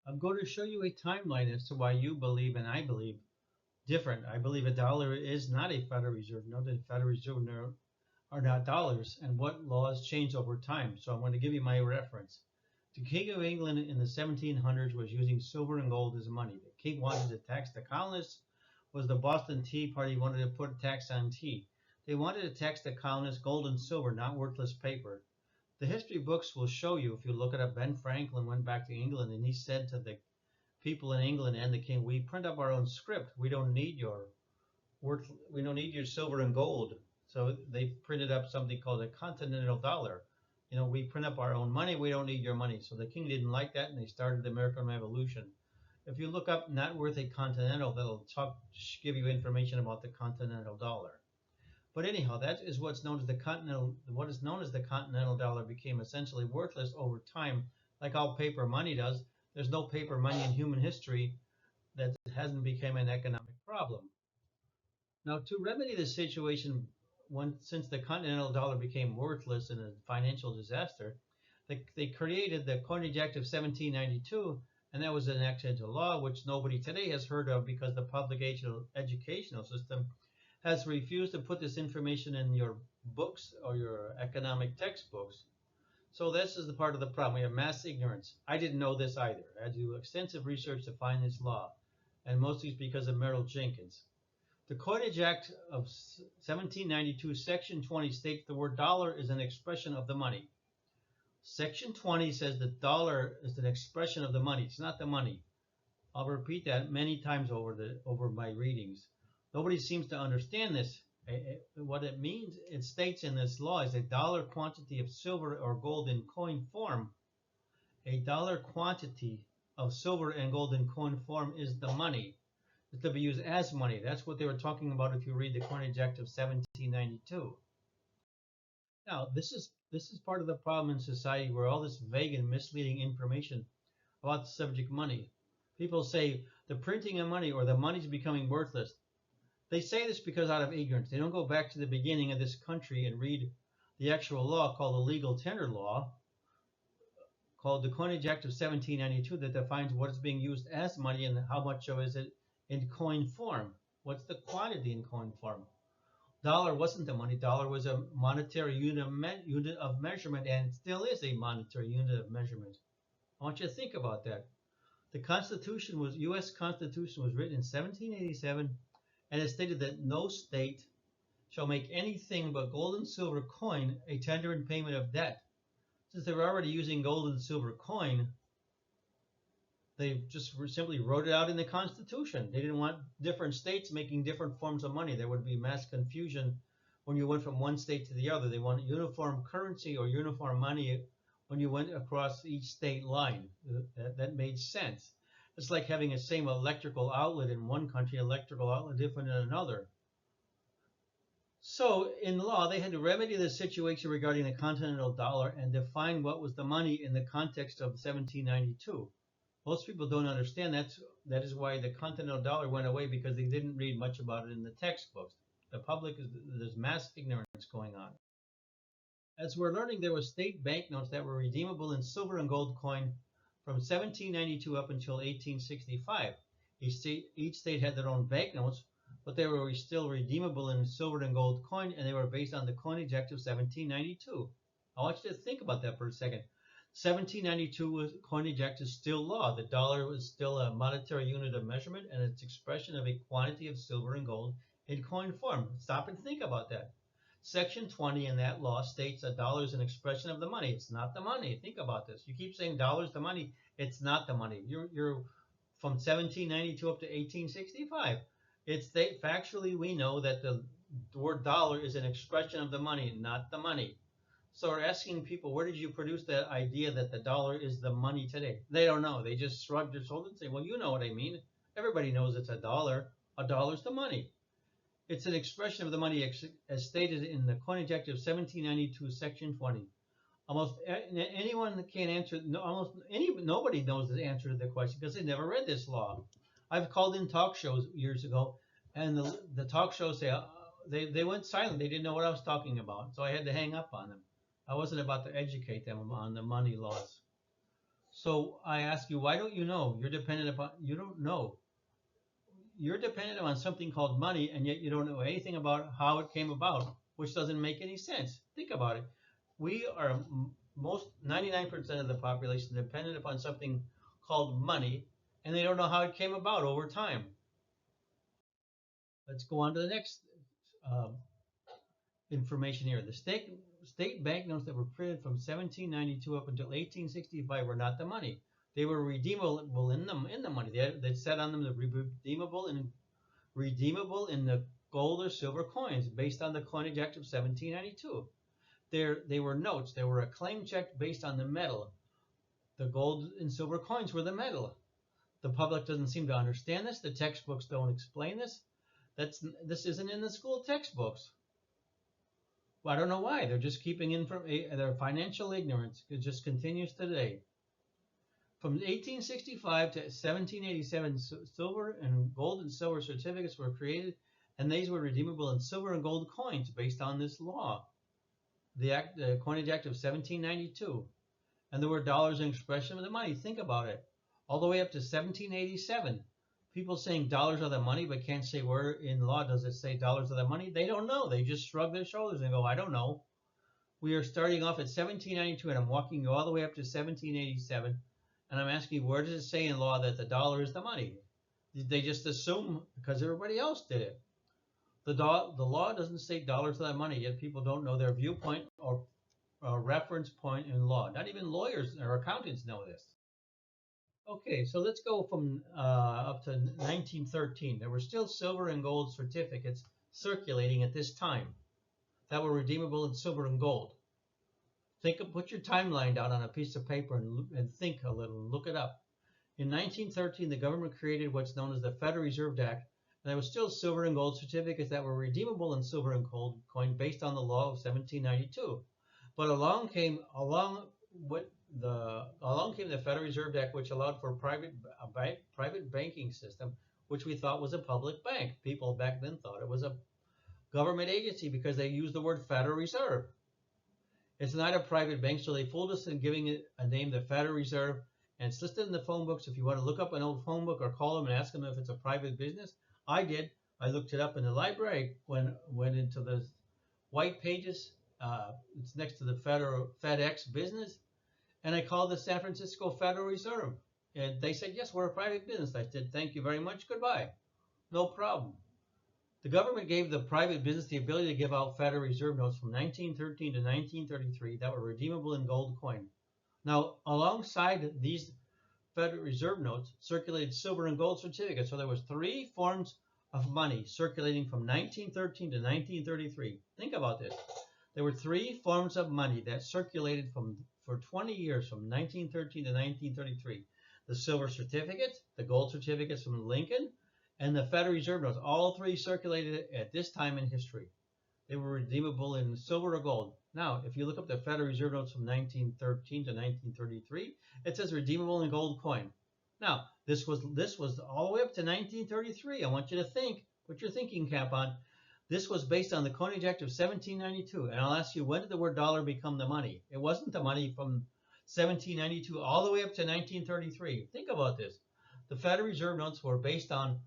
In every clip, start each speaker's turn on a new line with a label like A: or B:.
A: I'm going to show you a timeline as to why you believe and I believe different. I believe a dollar is not a Federal Reserve note. The Federal Reserve note are not dollars, and what laws change over time. So I'm going to give you my reference. The King of England in the 1700s was using silver and gold as money. The king wanted to tax the colonists. Was the Boston Tea Party wanted to put a tax on tea? They wanted to tax the colonists gold and silver, not worthless paper. The history books will show you, if you look it up, Ben Franklin went back to England and he said to the people in England and the king, we print up our own script. We don't need your silver and gold. So they printed up something called a continental dollar. We print up our own money. We don't need your money. So the king didn't like that, and they started the American Revolution. If you look up "not worth a continental," that'll give you information about the continental dollar. But anyhow, that is what's known as the continental. What is known as the continental dollar became essentially worthless over time, like how paper money does. There's no paper money in human history that hasn't become an economic problem. Now, to remedy this situation, since the continental dollar became worthless in a financial disaster, they created the Coinage Act of 1792, and that was enacted into law, which nobody today has heard of because the public educational system has refused to put this information in your books or your economic textbooks. So this is the part of the problem. We have mass ignorance. I didn't know this either. I had to do extensive research to find this law, and mostly it's because of Merrill Jenkins. The Coinage Act of 1792, Section 20 states the word dollar is an expression of the money. Section 20 says the dollar is an expression of the money. It's not the money. I'll repeat that many times over my readings. Nobody seems to understand this. What it means, it states in this law, is a dollar quantity of silver or gold in coin form. A dollar quantity of silver and gold in coin form is the money. It's to be used as money. That's what they were talking about if you read the Coinage Act of 1792. Now, this is part of the problem in society where all this vague and misleading information about the subject money. People say the printing of money or the money's becoming worthless. They say this because out of ignorance. They don't go back to the beginning of this country and read the actual law called the legal tender law, called the Coinage Act of 1792, that defines what is being used as money and how much of it in coin form. What's the quantity in coin form? Dollar wasn't the money. Dollar was a monetary unit of measurement, and it still is a monetary unit of measurement. I want you to think about that. The U.S. Constitution was written in 1787, and it stated that no state shall make anything but gold and silver coin a tender in payment of debt. Since they were already using gold and silver coin, they just simply wrote it out in the Constitution. They didn't want different states making different forms of money. There would be mass confusion when you went from one state to the other. They wanted uniform currency or uniform money when you went across each state line. That made sense. It's like having the same electrical outlet in one country, electrical outlet different in another. So in law, they had to remedy the situation regarding the continental dollar and define what was the money in the context of 1792. Most people don't understand that is why the continental dollar went away, because they didn't read much about it in the textbooks. There's mass ignorance going on. As we're learning, there were state banknotes that were redeemable in silver and gold coin from 1792 up until 1865. Each state had their own banknotes, but they were still redeemable in silver and gold coin, and they were based on the Coinage Act of 1792. I want you to think about that for a second. 1792 Coinage Act is still law. The dollar was still a monetary unit of measurement, and its expression of a quantity of silver and gold in coin form. Stop and think about that. Section 20 in that law states a dollar is an expression of the money. It's not the money. Think about this. You keep saying dollars the money. It's not the money. You're from 1792 up to 1865. Factually, we know that the word dollar is an expression of the money, not the money. So we're asking people, where did you produce that idea that the dollar is the money today? They don't know. They just shrug their shoulders and say, well, you know what I mean. Everybody knows it's a dollar. A dollar's the money. It's an expression of the money as stated in the Coinage Act of 1792, Section 20. Almost anyone can't answer, nobody knows the answer to the question because they never read this law. I've called in talk shows years ago, and the talk shows say, they went silent. They didn't know what I was talking about, so I had to hang up on them. I wasn't about to educate them on the money laws. So I ask you, why don't you know? You're dependent upon, you don't know. You're dependent on something called money, and yet you don't know anything about how it came about, which doesn't make any sense. Think about it. We are most 99% of the population dependent upon something called money, and they don't know how it came about over time. Let's go on to the next uh, information here. The state banknotes that were printed from 1792 up until 1865 were not the money. They were redeemable in the money. They said on them the redeemable in the gold or silver coins based on the Coinage Act of 1792. They were notes. They were a claim check based on the metal. The gold and silver coins were the metal. The public doesn't seem to understand this. The textbooks don't explain this. This isn't in the school textbooks. Well, I don't know why. They're just keeping in from their financial ignorance. It just continues today. From 1865 to 1787, silver and gold and silver certificates were created, and these were redeemable in silver and gold coins based on this law, the Coinage Act of 1792. And there were dollars in expression of the money. Think about it. All the way up to 1787, people saying dollars are the money, but can't say where in law does it say dollars are the money. They don't know. They just shrug their shoulders and go, I don't know. We are starting off at 1792, and I'm walking you all the way up to 1787, and I'm asking you, where does it say in law that the dollar is the money? They just assume because everybody else did it. The law doesn't say dollars are the money, yet people don't know their viewpoint or reference point in law. Not even lawyers or accountants know this. Okay, so let's go from up to 1913. There were still silver and gold certificates circulating at this time that were redeemable in silver and gold. Put your timeline down on a piece of paper and think a little and look it up. In 1913, the government created what's known as the Federal Reserve Act, and there was still silver and gold certificates that were redeemable in silver and gold coin based on the law of 1792. But along came the Federal Reserve Act, which allowed for a private banking system, which we thought was a public bank. People back then thought it was a government agency because they used the word Federal Reserve. It's not a private bank, so they fooled us in giving it a name, the Federal Reserve, and it's listed in the phone books. If you want to look up an old phone book or call them and ask them if it's a private business, I did. I looked it up in the library. Went into the white pages. It's next to the FedEx business, and I called the San Francisco Federal Reserve, and they said yes, we're a private business. I said thank you very much, goodbye, no problem. The government gave the private business the ability to give out Federal Reserve notes from 1913 to 1933 that were redeemable in gold coin. Now, alongside these Federal Reserve notes circulated silver and gold certificates. So there was three forms of money circulating from 1913 to 1933. Think about this. There were three forms of money that circulated for 20 years from 1913 to 1933. The silver certificates, the gold certificates from Lincoln, and the Federal Reserve notes. All three circulated at this time in history. They were redeemable in silver or gold. Now, if you look up the Federal Reserve notes from 1913 to 1933, it says redeemable in gold coin. Now, this was all the way up to 1933. I want you to think, put your thinking cap on. This was based on the Coinage Act of 1792. And I'll ask you, when did the word dollar become the money? It wasn't the money from 1792 all the way up to 1933. Think about this. The Federal Reserve notes were based on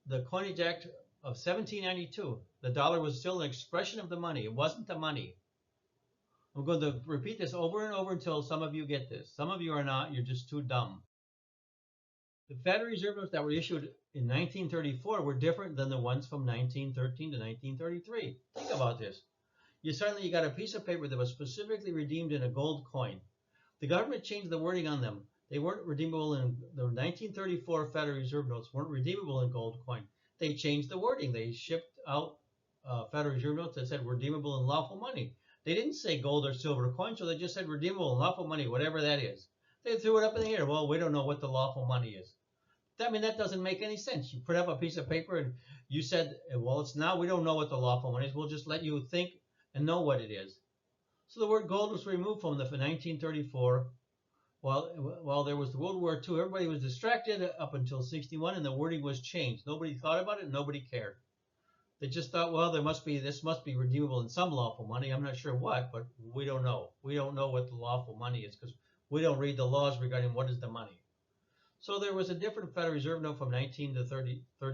A: the Coinage Act of 1792. The dollar was still an expression of the money. It wasn't the money. I'm going to repeat this over and over until some of you get this. Some of you are not. You're just too dumb. The Federal Reserve notes that were issued in 1934 were different than the ones from 1913 to 1933. Think about this. You got a piece of paper that was specifically redeemed in a gold coin. The government changed the wording on them. They weren't redeemable in the 1934 Federal Reserve notes weren't redeemable in gold coin. They changed the wording. They shipped out Federal Reserve notes that said redeemable in lawful money. They didn't say gold or silver coin, so they just said redeemable in lawful money, whatever that is. They threw it up in the air. Well, we don't know what the lawful money is. I mean, that doesn't make any sense. You put up a piece of paper and you said, well, it's now we don't know what the lawful money is. We'll just let you think and know what it is. So the word gold was removed from the 1934. While there was the World War II, everybody was distracted up until 61, and the wording was changed. Nobody thought about it. Nobody cared. They just thought, well, this must be redeemable in some lawful money. I'm not sure what, but we don't know. We don't know what the lawful money is because We don't read the laws regarding what is the money. So there was a different Federal Reserve note from 1913 to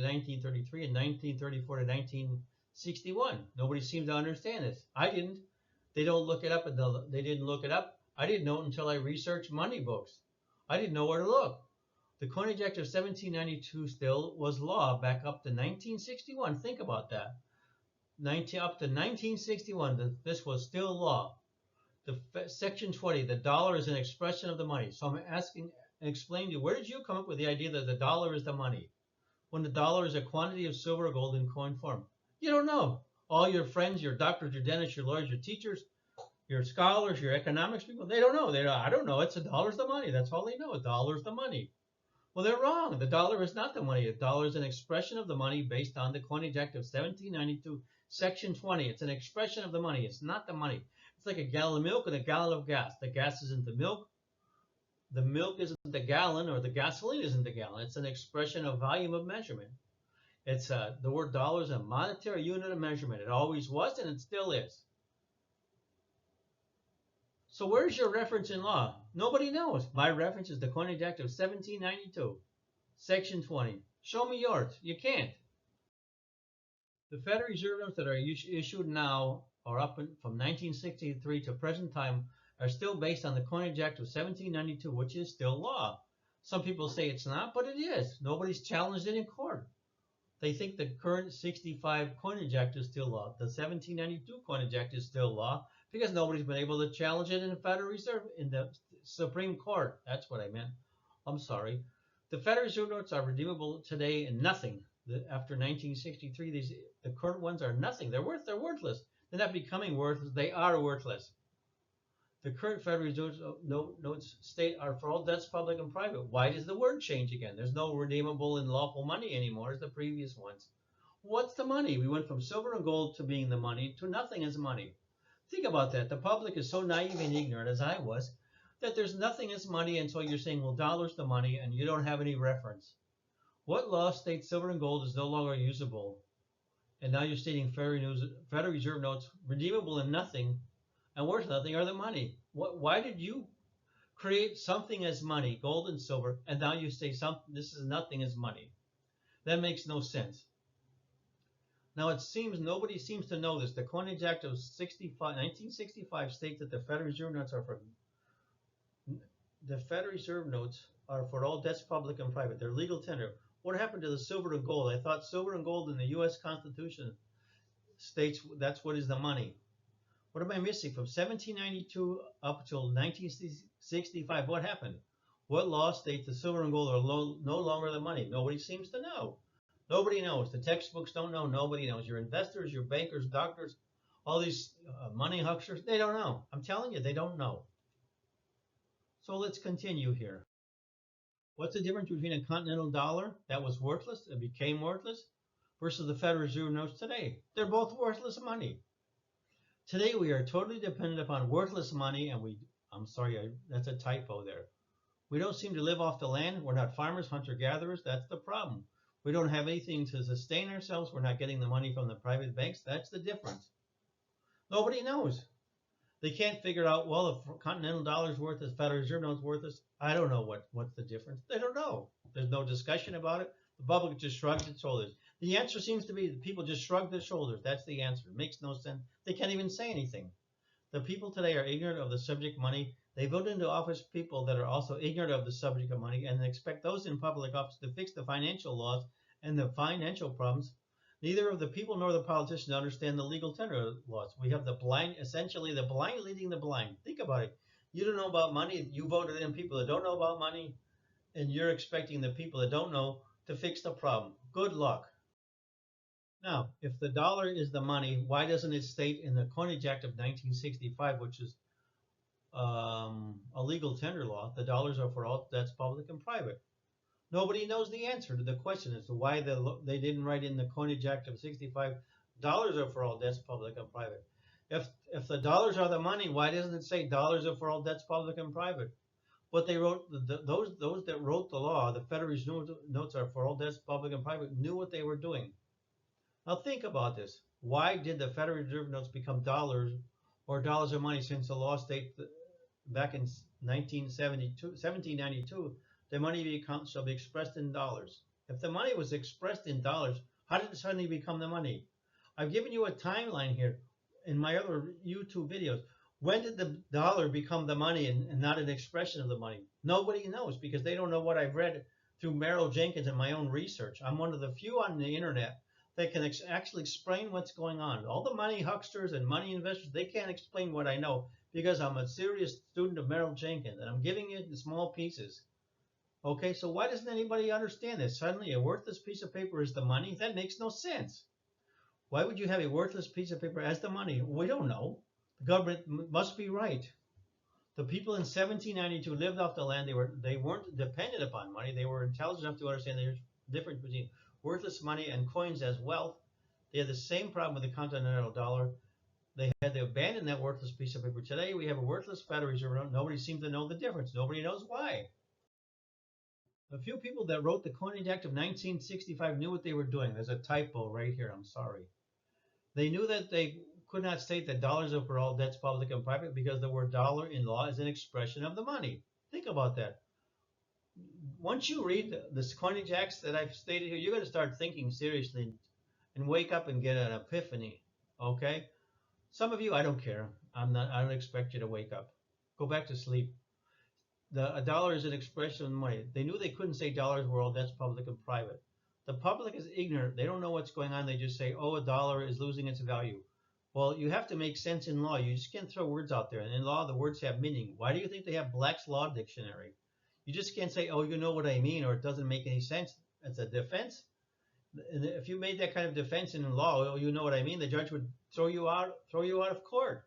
A: 1933, and 1934 to 1961. Nobody seemed to understand this. I didn't. They don't look it up, and they didn't look it up. I didn't know it until I researched money books. I didn't know where to look. The Coinage Act of 1792 still was law back up to 1961. Think about that. Up to 1961, this was still law. Section 20, the dollar is an expression of the money. So I'm asking and explaining to you, where did you come up with the idea that the dollar is the money when the dollar is a quantity of silver or gold in coin form? You don't know. All your friends, your doctors, your dentists, your lawyers, your teachers, your scholars, your economics people, they don't know. I don't know. It's a dollar's the money. That's all they know. A dollar's the money. Well, they're wrong. The dollar is not the money. The dollar is an expression of the money based on the Coinage Act of 1792, Section 20. It's an expression of the money. It's not the money. It's like a gallon of milk and a gallon of gas. The gas isn't the milk. The milk isn't the gallon, or the gasoline isn't the gallon. It's an expression of volume of measurement. It's the word dollar is a monetary unit of measurement. It always was, and it still is. So where's your reference in law? Nobody knows. My reference is the Coinage Act of 1792, Section 20. Show me yours. You can't. The Federal Reserve notes that are issued now, or from 1963 to present time, are still based on the Coinage Act of 1792, which is still law. Some people say it's not, but it is. Nobody's challenged it in court. They think the current 65 Coinage Act is still law. The 1792 Coinage Act is still law because nobody's been able to challenge it in the Federal Reserve, in the Supreme Court. That's what I meant. I'm sorry. The Federal Reserve notes are redeemable today in nothing. After 1963, the current ones are nothing. They're worthless. They're not becoming worthless. They are worthless. The current Federal Reserve notes state are for all debts, public and private. Why does the word change again? There's no redeemable and lawful money anymore as the previous ones. What's the money? We went from silver and gold to being the money to nothing as money. Think about that. The public is so naive and ignorant, as I was, that there's nothing as money, and so you're saying, well, dollar's the money, and you don't have any reference. What law states silver and gold is no longer usable? And now you're stating Federal Reserve notes redeemable in nothing and worth nothing are the money. Why did you create something as money, gold and silver, and now you say this is nothing as money? That makes no sense. Now it seems nobody seems to know this. The Coinage Act of 1965 states that the Federal Reserve notes are for all debts, public and private. They're legal tender. What happened to the silver and gold? I thought silver and gold in the U.S. Constitution states that's what is the money. What am I missing? From 1792 up until 1965, what happened? What law states the silver and gold are no longer the money? Nobody seems to know. Nobody knows. The textbooks don't know. Nobody knows. Your investors, your bankers, doctors, all these money hucksters, they don't know. I'm telling you, they don't know. So let's continue here. What's the difference between a continental dollar that was worthless and became worthless versus the Federal Reserve notes today? They're both worthless money. Today we are totally dependent upon worthless money, and I'm sorry, that's a typo there. We don't seem to live off the land. We're not farmers, hunter-gatherers. That's the problem. We don't have anything to sustain ourselves. We're not getting the money from the private banks. That's the difference. Nobody knows. They can't figure out, well, if continental dollar's worthless, Federal Reserve note's worthless. I don't know what's the difference. They don't know. There's no discussion about it. The public just shrugs its shoulders. The answer seems to be that people just shrug their shoulders. That's the answer. It makes no sense. They can't even say anything. The people today are ignorant of the subject money. They vote into office people that are also ignorant of the subject of money, and they expect those in public office to fix the financial laws and the financial problems. Neither of the people nor the politicians understand the legal tender laws. We have the blind, essentially the blind leading the blind. Think about it. You don't know about money. You voted in people that don't know about money, and you're expecting the people that don't know to fix the problem. Good luck. Now, if the dollar is the money, why doesn't it state in the Coinage Act of 1965, which is a legal tender law, the dollars are for all debts, public and private? Nobody knows the answer to the question as to why they didn't write in the Coinage Act of 65, dollars are for all debts, public and private. If the dollars are the money, why doesn't it say dollars are for all debts, public and private? What they wrote, those that wrote the law, the Federal Reserve notes are for all debts, public and private, knew what they were doing. Now think about this. Why did the Federal Reserve notes become dollars or dollars of money since the law states back in 1792, the money account shall be expressed in dollars. If the money was expressed in dollars, how did it suddenly become the money? I've given you a timeline here in my other YouTube videos. When did the dollar become the money and not an expression of the money? Nobody knows because they don't know what I've read through Merrill Jenkins and my own research. I'm one of the few on the internet that can actually explain what's going on. All the money hucksters and money investors, they can't explain what I know because I'm a serious student of Merrill Jenkins and I'm giving it in small pieces. Okay, so why doesn't anybody understand this? Suddenly a worthless piece of paper is the money? That makes no sense. Why would you have a worthless piece of paper as the money? We don't know. The government must be right. The people in 1792 lived off the land. They weren't dependent upon money. They were intelligent enough to understand there's a difference between worthless money and coins as wealth. They had the same problem with the continental dollar. They had to abandon that worthless piece of paper. Today we have a worthless Federal Reserve note. Nobody seems to know the difference. Nobody knows why. The few people that wrote the Coinage Act of 1965 knew what they were doing. There's a typo right here. I'm sorry. They knew that they could not state that dollars are for all debts, public and private, because the word dollar in law is an expression of the money. Think about that. Once you read the Coinage Acts that I've stated here, you're going to start thinking seriously and wake up and get an epiphany. Okay? Some of you, I don't care. I don't expect you to wake up. Go back to sleep. A dollar is an expression of money. They knew they couldn't say dollars were all debts, public and private. The public is ignorant. They don't know what's going on. They just say, oh, a dollar is losing its value. Well, you have to make sense in law. You just can't throw words out there. And in law, the words have meaning. Why do you think they have Black's Law Dictionary? You just can't say, oh, you know what I mean, or it doesn't make any sense. It's a defense. And if you made that kind of defense in law, oh, you know what I mean, the judge would throw you out of court.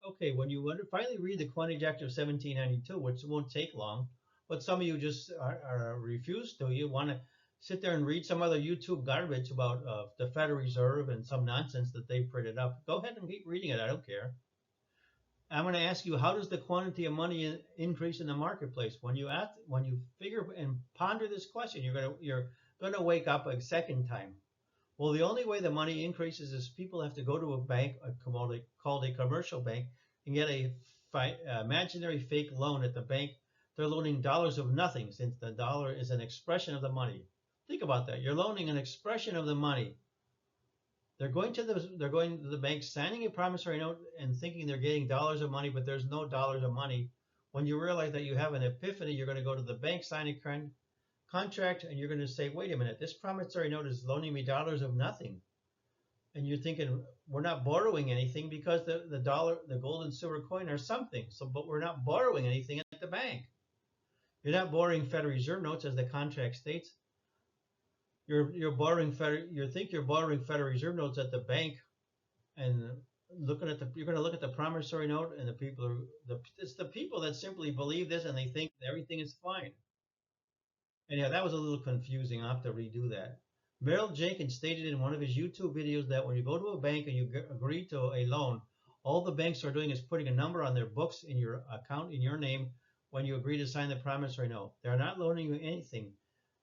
A: Okay, when you finally read the Coinage Act of 1792, which won't take long, but some of you just refuse to. You want to sit there and read some other YouTube garbage about the Federal Reserve and some nonsense that they printed up. Go ahead and keep reading it. I don't care. I'm going to ask you, how does the quantity of money increase in the marketplace? When you figure and ponder this question, you're going to wake up a second time. Well, the only way the money increases is people have to go to a bank, called a commercial bank, and get a imaginary fake loan at the bank. They're loaning dollars of nothing, since the dollar is an expression of the money. Think about that. You're loaning an expression of the money. They're going to the bank, signing a promissory note, and thinking they're getting dollars of money, but there's no dollars of money. When you realize that you have an epiphany, you're going to go to the bank, sign a contract, and you're going to say, wait a minute, this promissory note is loaning me dollars of nothing. And you're thinking, we're not borrowing anything because the dollar, the gold and silver coin are something. So, but we're not borrowing anything at the bank. You're not borrowing Federal Reserve notes as the contract states. You're borrowing you're borrowing Federal Reserve notes at the bank, and you're going to look at the promissory note, and it's the people that simply believe this and they think everything is fine. And yeah, that was a little confusing. I'll have to redo that. Merrill Jenkins stated in one of his YouTube videos that when you go to a bank and you agree to a loan, all the banks are doing is putting a number on their books in your account in your name when you agree to sign the promissory note. They're not loaning you anything.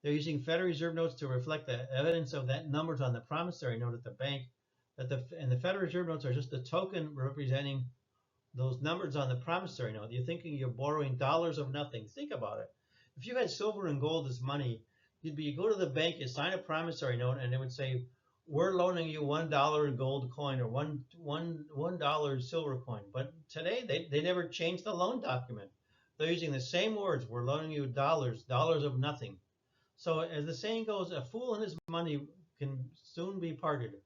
A: They're using Federal Reserve notes to reflect the evidence of that numbers on the promissory note at the bank. And the Federal Reserve notes are just a token representing those numbers on the promissory note. You're thinking you're borrowing dollars of nothing. Think about it. If you had silver and gold as money, you go to the bank, you sign a promissory note, and it would say, we're loaning you $1 in gold coin or $1 silver coin. But today, they never changed the loan document. They're using the same words. We're loaning you dollars of nothing. So as the saying goes, a fool and his money can soon be parted.